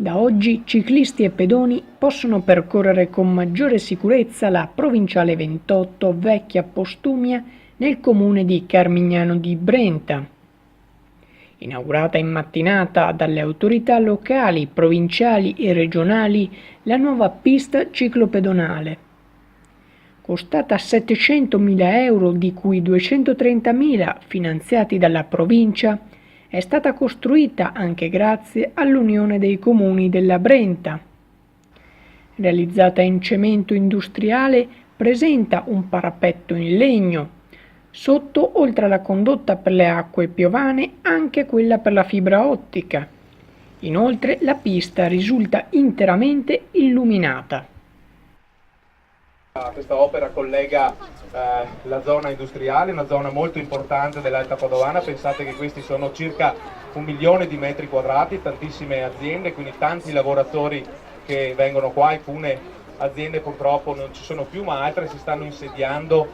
Da oggi ciclisti e pedoni possono percorrere con maggiore sicurezza la provinciale 28 Vecchia Postumia nel comune di Carmignano di Brenta. Inaugurata in mattinata dalle autorità locali, provinciali e regionali, la nuova pista ciclopedonale. Costata 700.000 euro, di cui 230.000 finanziati dalla provincia, è stata costruita anche grazie all'Unione dei Comuni della Brenta. Realizzata in cemento industriale, presenta un parapetto in legno. Sotto, oltre alla condotta per le acque piovane, anche quella per la fibra ottica. Inoltre, la pista risulta interamente illuminata. Questa opera collega la zona industriale, una zona molto importante dell'Alta Padovana. Pensate che questi sono circa 1 milione di metri quadrati, tantissime aziende, quindi tanti lavoratori che vengono qua. Alcune aziende purtroppo non ci sono più, ma altre si stanno insediando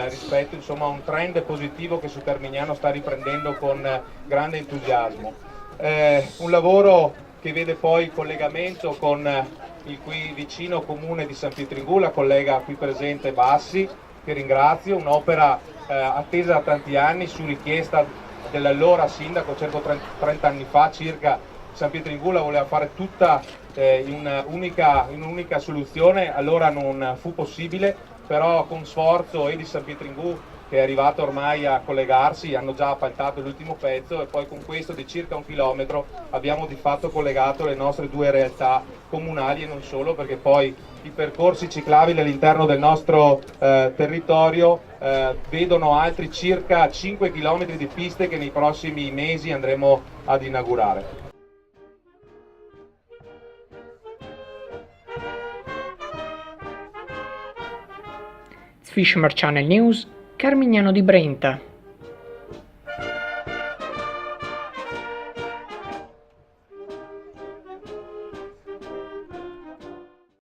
rispetto a un trend positivo che su Carmignano sta riprendendo con grande entusiasmo. Un lavoro che vede poi il collegamento con il qui vicino comune di San Pietringù, la collega qui presente Bassi, che ringrazio, un'opera attesa da tanti anni su richiesta dell'allora sindaco, circa 30 anni fa circa. San Pietringù la voleva fare tutta in un'unica soluzione, allora non fu possibile, però con sforzo e di San Pietringù, che è arrivato ormai a collegarsi, hanno già appaltato l'ultimo pezzo, e poi con questo di circa 1 chilometro abbiamo di fatto collegato le nostre due realtà comunali, e non solo, perché poi i percorsi ciclabili all'interno del nostro territorio vedono altri circa 5 chilometri di piste che nei prossimi mesi andremo ad inaugurare. Fisher Channel News, Carmignano di Brenta.